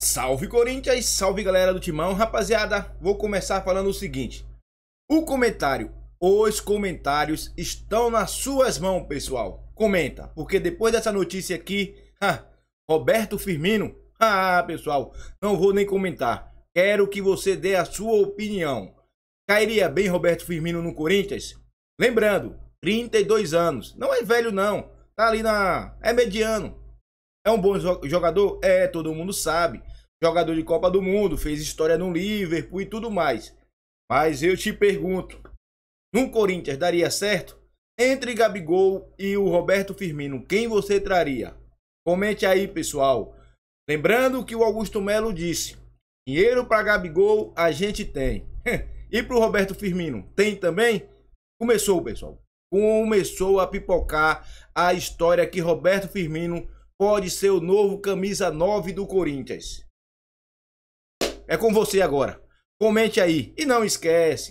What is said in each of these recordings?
Salve Corinthians, salve galera do Timão. Rapaziada, vou começar falando o seguinte. Os comentários estão nas suas mãos, pessoal. Comenta, porque depois dessa notícia aqui, Roberto Firmino, pessoal, não vou nem comentar. Quero que você dê a sua opinião. Cairia bem Roberto Firmino no Corinthians? Lembrando, 32 anos, não é velho não, tá ali é mediano. É um bom jogador? É, todo mundo sabe. Jogador de Copa do Mundo, fez história no Liverpool e tudo mais. Mas eu te pergunto, no Corinthians daria certo? Entre Gabigol e o Roberto Firmino, quem você traria? Comente aí, pessoal. Lembrando que o Augusto Melo disse, dinheiro para Gabigol a gente tem. E para o Roberto Firmino, tem também? Começou, pessoal. Começou a pipocar a história que Roberto Firmino pode ser o novo camisa 9 do Corinthians. É com você agora. Comente aí. E não esquece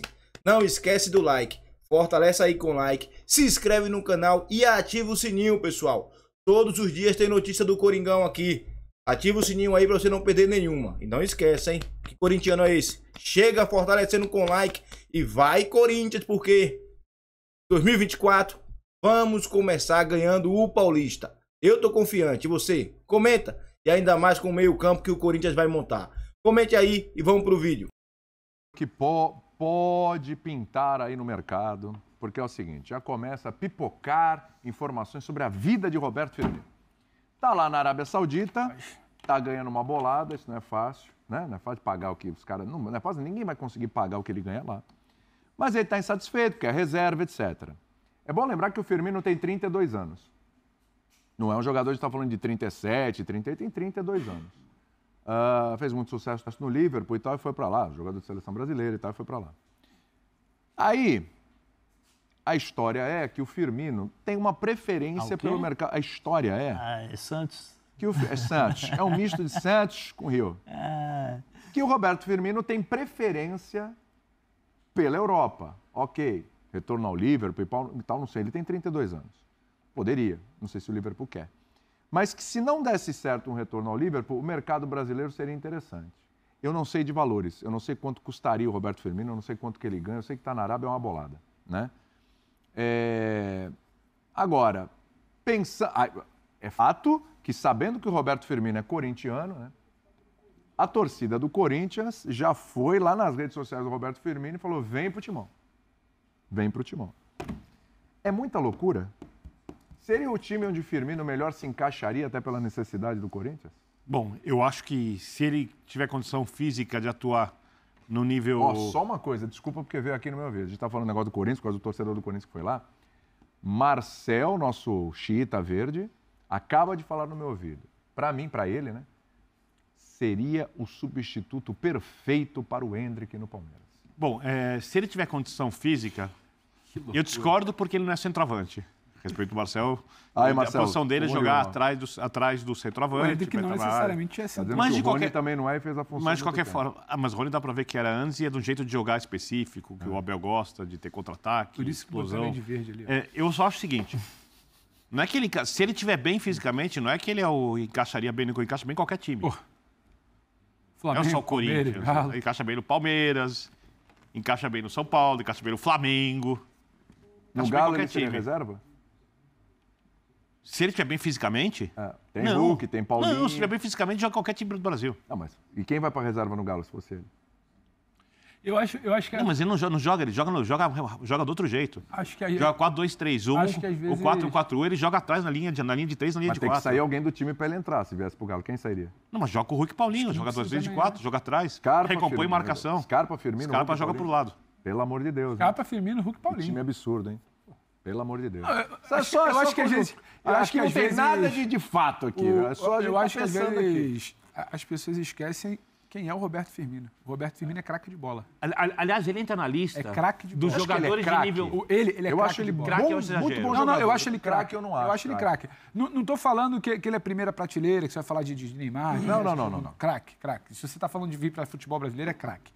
do like. Fortalece aí com like. Se inscreve no canal e ativa o sininho, pessoal. Todos os dias tem notícia do Coringão aqui. Ativa o sininho aí pra você não perder nenhuma. E não esquece, hein? Que corintiano é esse? Chega fortalecendo com like. E vai Corinthians, porque 2024 vamos começar ganhando o Paulista. Eu tô confiante. E você? Comenta. E ainda mais com o meio campo que o Corinthians vai montar. Comente aí e vamos pro vídeo. Que pode pintar aí no mercado, porque é o seguinte, já começa a pipocar informações sobre a vida de Roberto Firmino. Tá lá na Arábia Saudita, tá ganhando uma bolada, isso não é fácil, né? Não é fácil pagar o que os caras... Não é fácil, ninguém vai conseguir pagar o que ele ganha lá. Mas ele tá insatisfeito, quer reserva, etc. É bom lembrar que o Firmino tem 32 anos. Não é um jogador que está falando de 37, 38, tem 32 anos. Fez muito sucesso no Liverpool e tal, e foi para lá, jogador de seleção brasileira e tal, e foi para lá. Aí, a história é que o Firmino tem uma preferência pelo mercado. A história é... é Santos. É Santos. É um misto de Santos com Rio. Que o Roberto Firmino tem preferência pela Europa. Ok, retorno ao Liverpool e tal, não sei, ele tem 32 anos. Poderia, não sei se o Liverpool quer. Mas que se não desse certo um retorno ao Liverpool, o mercado brasileiro seria interessante. Eu não sei de valores, eu não sei quanto custaria o Roberto Firmino, eu não sei quanto que ele ganha, eu sei que está na Arábia, é uma bolada, né? Agora, é fato que sabendo que o Roberto Firmino é corintiano, né? A torcida do Corinthians já foi lá nas redes sociais do Roberto Firmino e falou, vem pro Timão. Vem pro Timão. É muita loucura? Seria o time onde o Firmino melhor se encaixaria até pela necessidade do Corinthians? Bom, eu acho que se ele tiver condição física de atuar no nível... Só uma coisa, desculpa porque veio aqui no meu ouvido. A gente está falando um negócio do Corinthians, por causa do torcedor do Corinthians que foi lá. Marcel, nosso xiita verde, acaba de falar no meu ouvido. Para mim, para ele, né? Seria o substituto perfeito para o Endrick no Palmeiras. Bom, se ele tiver condição física, eu discordo porque ele não é centroavante. Respeito do Marcel, Marcelo, a posição dele é jogar atrás do centroavante. O Endrick não necessariamente é assim. Mas o Rony também não é e fez a função. Mas de qualquer forma, mas o Rony dá pra ver que era antes e é de um jeito de jogar específico, que o Abel gosta, de ter contra-ataque, por isso explosão. Que de verde ali. Eu só acho o seguinte, não é que ele, se ele estiver bem fisicamente, não é que ele encaixaria bem no encaixa bem em qualquer time. Flamengo, não é só o Corinthians, ele encaixa bem no Palmeiras, encaixa bem no São Paulo, encaixa bem no Flamengo. No Galo ele seria reserva? Se ele estiver bem fisicamente... Tem Hulk, tem Paulinho... Não, se estiver bem fisicamente, joga qualquer time do Brasil. E quem vai para reserva no Galo, se fosse ele? Eu acho que... Não, mas ele não joga, ele joga do outro jeito. Acho que aí... Joga 4-2-3-1, ou 4-4-1, ele joga atrás na linha de 3, na linha de 4. Mas tem que sair alguém do time para ele entrar, se viesse pro Galo. Quem sairia? Não, mas joga com o Hulk e Paulinho, joga 2-3-4, joga atrás, recompõe marcação. Scarpa, Firmino, Scarpa joga pro lado. Pelo amor de Deus. Scarpa, Firmino, Hulk e Paulinho. Que time absurdo, hein? Pelo amor de Deus. Eu acho que às vezes... Eu acho que não tem nada de fato aqui. Eu acho que às vezes as pessoas esquecem quem é o Roberto Firmino. O Roberto Firmino é craque de bola. Aliás, ele entra na lista dos jogadores de nível... Ele é eu acho ele craque, muito bom jogador. Não, eu acho ele craque. Eu não acho. Eu acho ele craque. Não estou falando que ele é primeira prateleira, que você vai falar de Neymar. Não. Craque. Se você está falando de vir para futebol brasileiro, é craque.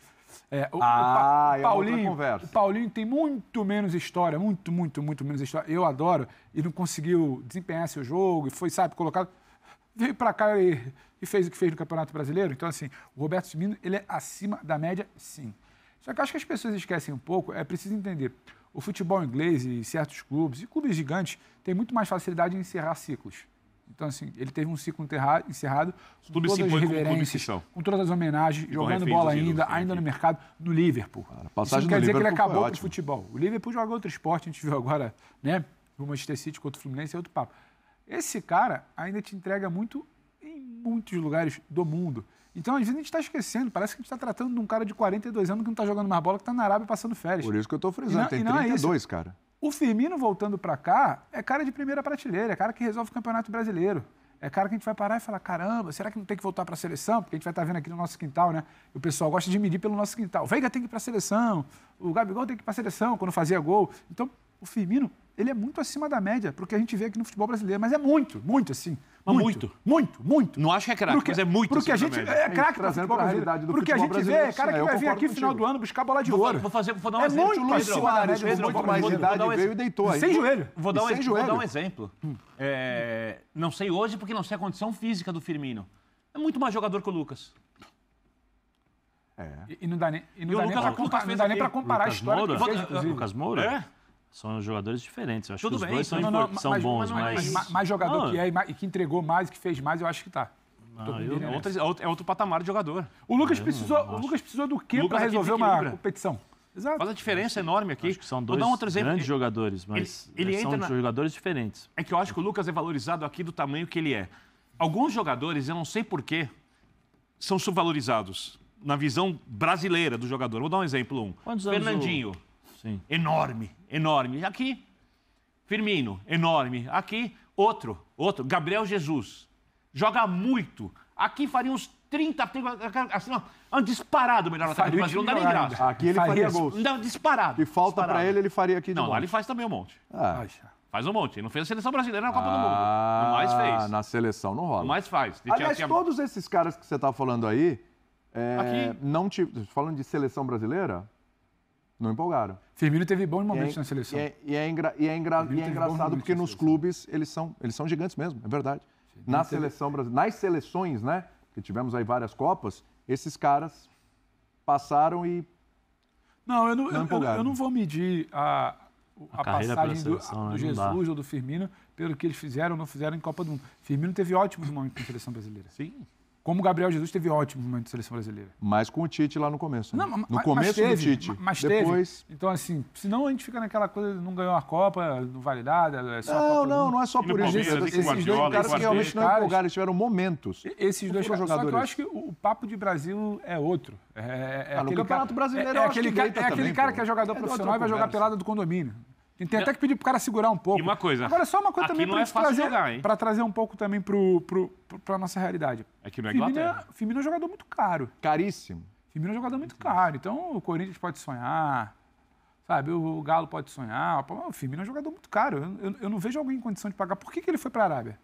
O Paulinho tem muito menos história, muito menos história. Eu adoro, e não conseguiu desempenhar seu jogo, e foi, colocado. Veio pra cá e e fez o que fez no Campeonato Brasileiro. Então, assim, o Roberto Firmino, ele é acima da média, sim. Só que eu acho que as pessoas esquecem um pouco, é preciso entender, o futebol inglês e certos clubes, e clubes gigantes, têm muito mais facilidade em encerrar ciclos. Então, assim, ele teve um ciclo encerrado, com Tudo todas se as impõe como reverências, clube com todas as homenagens, jogando bola ainda no mercado, no Liverpool. Isso passagem não quer no dizer que ele Liverpool acabou foi com o ótima. futebol. O Liverpool joga outro esporte, a gente viu agora, né? O Manchester City contra o Fluminense é outro papo. Esse cara ainda te entrega muito em muitos lugares do mundo. Então, às vezes, a gente está esquecendo. Parece que a gente está tratando de um cara de 42 anos que não está jogando mais bola, que está na Arábia passando férias. Por isso que eu tô frisando, tem E não é 32, isso. cara. O Firmino voltando para cá é cara de primeira prateleira, é cara que resolve o Campeonato Brasileiro. É cara que a gente vai parar e falar, caramba, será que não tem que voltar para a seleção? Porque a gente vai estar vendo aqui no nosso quintal, né? E o pessoal gosta de medir pelo nosso quintal. O Veiga tem que ir para a seleção, o Gabigol tem que ir para a seleção quando fazia gol. Então, o Firmino, ele é muito acima da média pro que a gente vê aqui no futebol brasileiro. Mas é muito, muito assim. Mas Muito. Não acho que é craque, mas é muito Porque a acima gente da média. é craque pro Trazendo futebol pra brasileiro. realidade do Porque a futebol gente vê, brasileiro, cara que eu vai vir concordo aqui no final contigo. do ano buscar bola de ouro. Vou dar um É exemplo. muito Luiz acima da Soares, média com do muito futebol mais brasileiro. idade, veio e deitou aí. Sem joelho. Vou dar, sem joelho. um exemplo. Não sei hoje porque não sei a condição física do Firmino. É muito mais jogador que o Lucas. E não dá nem Lucas para comparar a Lucas história Moura? que ele fez, inclusive. Lucas Moura? É? São jogadores diferentes. Eu acho Tudo que os bem, dois são, não, são bons, mas mais jogador Não. que é e que entregou mais, que fez mais, eu acho que tá. É outro patamar de jogador. O Lucas precisou do quê Lucas para aqui resolver uma desequilibra. competição? Exato. Faz a diferença enorme aqui. Acho que são Vou dois dar um outro exemplo. grandes jogadores, mas ele são entra na- jogadores diferentes. É que eu acho que o Lucas é valorizado aqui do tamanho que ele é. Alguns jogadores, eu não sei porquê, são subvalorizados na visão brasileira do jogador. Vou dar um exemplo. Quantos anos Fernandinho, Sim. enorme. Aqui, Firmino, enorme. Aqui, outro. Gabriel Jesus, joga muito. Aqui faria uns 30, assim, ó, disparado melhor ataque do Brasil. Não dá nem graça. Aqui ele faria gols. Não dá disparado. E falta disparado. pra ele faria aqui de Não, lá monte. ele faz também um monte. Ah. Faz um monte. Ele não fez a seleção brasileira na Copa do Mundo. O mais fez. Na seleção não rola. O mais faz. Aliás, todos esses caras que você tá falando aí, Aqui. não falando de seleção brasileira, não empolgaram. Firmino teve bons momentos na seleção. E é engraçado porque nos clubes eles são gigantes mesmo, é verdade. Na seleção brasileira, nas seleções, né, que tivemos aí várias Copas, esses caras passaram e Não, eu empolgaram. não vou medir a carreira passagem pela do seleção, né? Não Jesus dá. ou do Firmino pelo que eles fizeram ou não fizeram em Copa do Mundo. Firmino teve ótimos momentos na seleção brasileira. Sim. Como o Gabriel Jesus teve ótimos momentos na seleção brasileira. mais com o Tite lá no começo. Né? Não, No começo teve, do Tite. Mas Depois. teve. Então, assim, senão a gente fica naquela coisa, não ganhou a Copa, não vale nada, é só a Copa do Mundo. Não é só E no por isso. Palmeiras, Esses e com dois Guardiola, caras e com que realmente não caras- empolgaram, eles tiveram momentos. Esses dois foram caras. Só que eu jogadores. acho que o papo de Brasil é outro. No aquele Campeonato Brasileiro eu é acho aquele que cara, deita é aquele também, cara pô. que é jogador É de profissional e outra vai jogar conversa. pelada do condomínio. Tem até que pedir pro cara segurar um pouco. E uma coisa, Agora, só uma coisa aqui também não pra é gente fácil trazer, jogar, hein? pra trazer um pouco também pra nossa realidade. Aqui no Firmino Inglaterra. Firmino é um jogador muito caro. Caríssimo. Firmino é um jogador muito caro. Então, o Corinthians pode sonhar, sabe? O Galo pode sonhar. O Firmino é um jogador muito caro. Eu não vejo alguém em condição de pagar. Por que ele foi para a Arábia?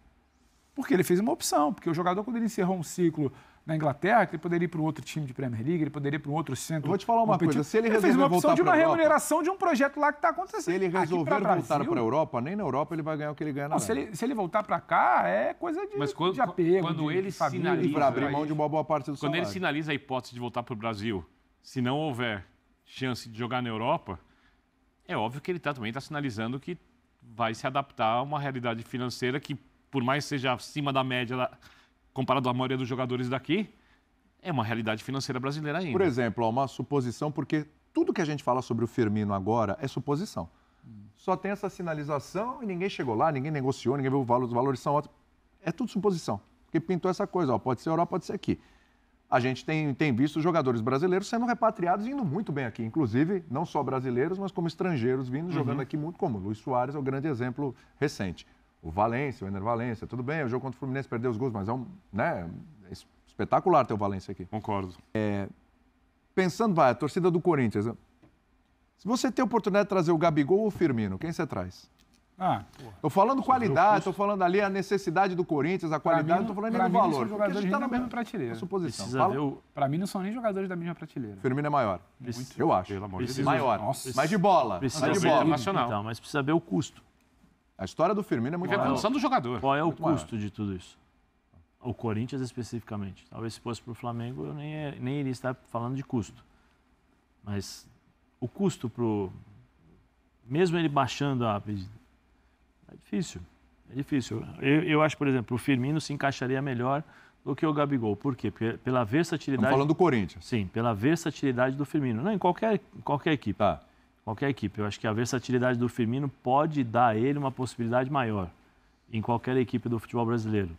Porque ele fez uma opção. Porque o jogador, quando ele encerrou um ciclo na Inglaterra, que ele poderia ir para um outro time de Premier League, ele poderia ir para um outro centro. Eu vou te falar uma competitivo. coisa, se ele fez resolver uma opção voltar de uma pra Europa- remuneração de um projeto lá que está acontecendo. Se ele Aqui resolver pra voltar Brasil, para a Europa, nem na Europa ele vai ganhar o que ele ganha na não, Arábia. se ele voltar para cá, é coisa de, Mas quando- de apego, quando de ele família, sinaliza- E para abrir Isso mão aí. de uma boa parte do Quando salário. ele sinaliza a hipótese de voltar para o Brasil, se não houver chance de jogar na Europa, é óbvio que ele também está sinalizando que vai se adaptar a uma realidade financeira que, por mais seja acima da média comparado à maioria dos jogadores daqui, é uma realidade financeira brasileira ainda. Por exemplo, ó, uma suposição, porque tudo que a gente fala sobre o Firmino agora é suposição. Só tem essa sinalização e ninguém chegou lá, ninguém negociou, ninguém viu os valores são ótimos. É tudo suposição. Porque pintou essa coisa, ó, pode ser Europa, pode ser aqui. A gente tem visto jogadores brasileiros sendo repatriados e indo muito bem aqui. Inclusive, não só brasileiros, mas como estrangeiros vindo, jogando aqui muito, como o Luiz Soares é o grande exemplo recente. O Valência, o Ener Valência, tudo bem, o jogo contra o Fluminense perdeu os gols, mas é espetacular ter o Valência aqui. Concordo. Pensando, a torcida do Corinthians, né? Se você tem a oportunidade de trazer o Gabigol ou o Firmino, quem você traz? Tô falando qualidade, tô falando ali a necessidade do Corinthians, a qualidade, não tô falando nem do valor. São Porque a jogadores gente tá da na mesma prateleira. mesma suposição. Precisa Fala, ver o... Para mim, não são nem jogadores da mesma prateleira. o Firmino é maior. Eu acho. Pelo amor de Precisa- Deus. Maior. Nossa. Mas de bola. Precisa Mas de ver- bola. Nacional. Então, mas precisa ver o custo. A história do Firmino é muito Ver a maior. condição do jogador. Qual é o Muito maior. custo de tudo isso? o Corinthians especificamente. Talvez se fosse para o Flamengo, eu nem iria estar falando de custo. Mas o custo mesmo ele baixando a pedida, é difícil. É difícil. Eu acho, por exemplo, o Firmino se encaixaria melhor do que o Gabigol. Por quê? Porque pela versatilidade... Estamos falando do Corinthians. Sim, pela versatilidade do Firmino. Não, em qualquer equipe. Tá. Qualquer equipe. Eu acho que a versatilidade do Firmino pode dar a ele uma possibilidade maior em qualquer equipe do futebol brasileiro.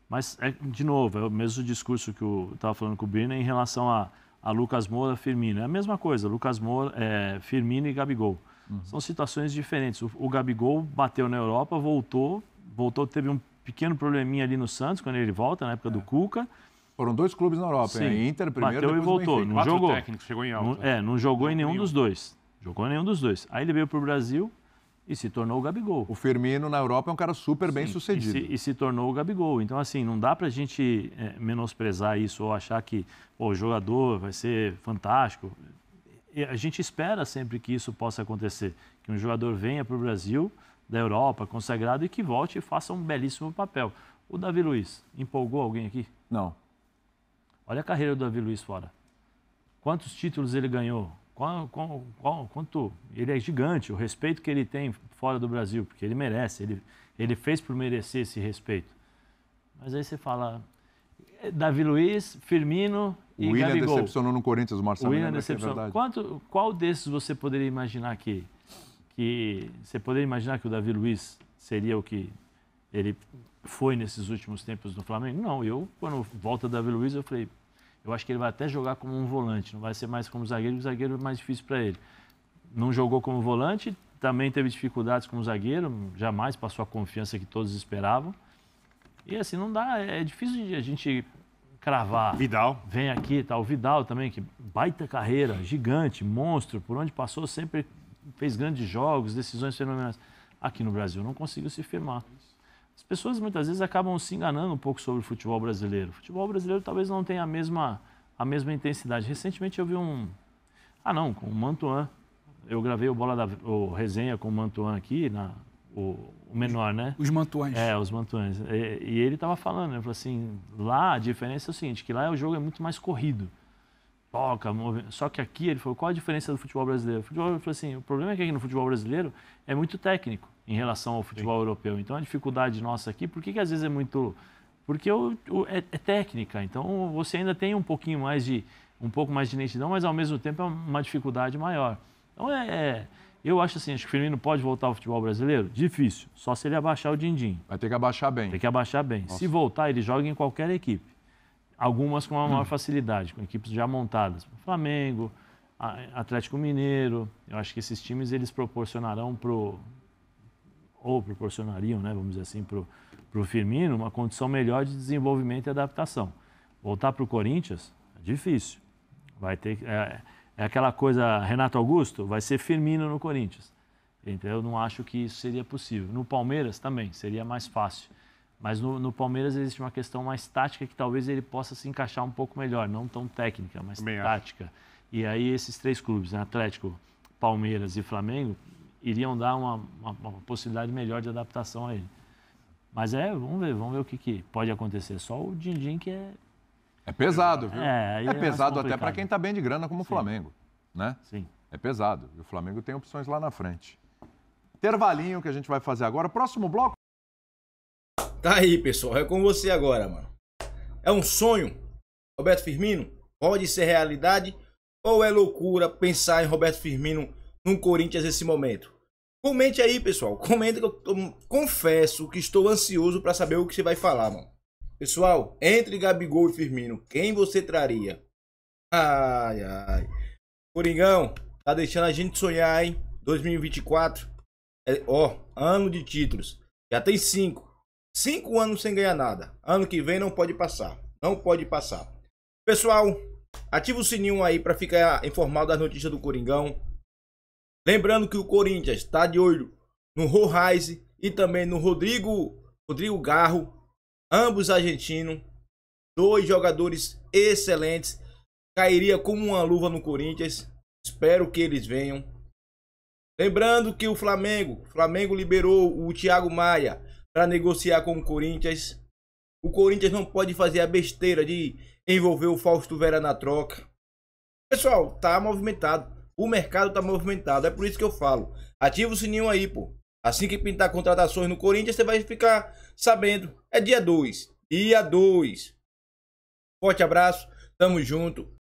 Mas, de novo, é o mesmo discurso que eu estava falando com o Birner em relação a Lucas Moura, Firmino. É a mesma coisa, Lucas Moura, Firmino e Gabigol. São situações diferentes. O Gabigol bateu na Europa, voltou, teve um pequeno probleminha ali no Santos, quando ele volta, na época do Cuca. Foram 2 clubes na Europa, Sim, Inter primeiro, bateu e voltou. Benfica. Não jogou. Técnicos, chegou em alta. Não jogou em nenhum dos dois. Jogou em nenhum dos dois. Aí ele veio para o Brasil e se tornou o Gabigol. O Firmino na Europa é um cara super bem sucedido. E se tornou o Gabigol. Então, assim, não dá para a gente menosprezar isso ou achar que o jogador vai ser fantástico. E a gente espera sempre que isso possa acontecer. Que um jogador venha para o Brasil, da Europa, consagrado, e que volte e faça um belíssimo papel. O Davi Luiz, empolgou alguém aqui? Não. Olha a carreira do Davi Luiz fora. Quantos títulos ele ganhou? Quanto? Ele é gigante, o respeito que ele tem fora do Brasil, porque ele merece, ele fez por merecer esse respeito. Mas aí você fala, Davi Luiz, Firmino e William Gabigol. Decepcionou no Corinthians, o Marcelo. O William lembra que é decepcionou. verdade. Qual desses você poderia imaginar que você poderia imaginar que o Davi Luiz seria o que ele foi nesses últimos tempos no Flamengo? Não, quando volta o Davi Luiz, eu falei, eu acho que ele vai até jogar como um volante, não vai ser mais como zagueiro, o zagueiro é mais difícil para ele. Não jogou como volante, também teve dificuldades como zagueiro, jamais passou a confiança que todos esperavam. E assim, não dá, é difícil de a gente cravar. Vidal. Vem aqui, tá, o Vidal também, que baita carreira, gigante, monstro, por onde passou sempre fez grandes jogos, decisões fenomenais. Aqui no Brasil não conseguiu se firmar. As pessoas muitas vezes acabam se enganando um pouco sobre o futebol brasileiro. O futebol brasileiro talvez não tenha a mesma intensidade. Recentemente eu vi com o Mantuan. Eu gravei o resenha com o Mantuan aqui, o menor, né? Os Mantuães. Os Mantuães. E ele estava falando, ele falou assim, lá a diferença é o seguinte, que lá o jogo é muito mais corrido. Toca, só que aqui ele falou, qual a diferença do futebol brasileiro? Ele falou assim, o problema é que aqui no futebol brasileiro é muito técnico em relação ao futebol europeu. Então a dificuldade nossa aqui, por que às vezes é muito... Porque é técnica, então você ainda tem um pouco mais de lentidão, mas ao mesmo tempo é uma dificuldade maior. Então eu acho assim, acho que o Firmino pode voltar ao futebol brasileiro? Difícil, só se ele abaixar o din-din. Vai ter que abaixar bem. Tem que abaixar bem. Nossa. Se voltar, ele joga em qualquer equipe. Algumas com uma maior facilidade, com equipes já montadas. Flamengo, Atlético Mineiro. Eu acho que esses times eles proporcionariam, né, vamos dizer assim, para o Firmino uma condição melhor de desenvolvimento e adaptação. Voltar para o Corinthians é difícil. Vai ter, é aquela coisa, Renato Augusto, vai ser Firmino no Corinthians. Então eu não acho que isso seria possível. No Palmeiras também, seria mais fácil. Mas no Palmeiras existe uma questão mais tática que talvez ele possa se encaixar um pouco melhor, não tão técnica, mas Também tática. E aí esses 3 clubes, né, Atlético, Palmeiras e Flamengo, iriam dar uma possibilidade melhor de adaptação a ele. Mas vamos ver o que pode acontecer. Só o din-din que é... É pesado, viu? Aí é pesado mais até para complicado. quem está bem de grana como o Flamengo, né? Sim. É pesado. E o Flamengo tem opções lá na frente. Intervalinho que a gente vai fazer agora. Próximo bloco. Tá aí, pessoal. É com você agora, mano. É um sonho, Roberto Firmino? Pode ser realidade? Ou é loucura pensar em Roberto Firmino no Corinthians nesse momento? Comente aí, pessoal. Comenta que eu confesso que estou ansioso para saber o que você vai falar, mano. Pessoal, entre Gabigol e Firmino, quem você traria? Ai, ai. Coringão, tá deixando a gente sonhar, hein? 2024. Ano de títulos. Já tem 5. 5 anos sem ganhar nada. Ano que vem não pode passar. Não pode passar. Pessoal, ativa o sininho aí para ficar informado das notícias do Coringão. Lembrando que o Corinthians está de olho no Rohaise e também no Rodrigo Garro. Ambos argentinos. 2 jogadores excelentes. Cairia como uma luva no Corinthians. Espero que eles venham. Lembrando que o Flamengo liberou o Thiago Maia para negociar com o Corinthians. O Corinthians não pode fazer a besteira de envolver o Fausto Vera na troca. Pessoal, tá movimentado. O mercado tá movimentado. É por isso que eu falo. Ativa o sininho aí, pô. Assim que pintar contratações no Corinthians, você vai ficar sabendo. É dia 2. Dia 2. Forte abraço. Tamo junto.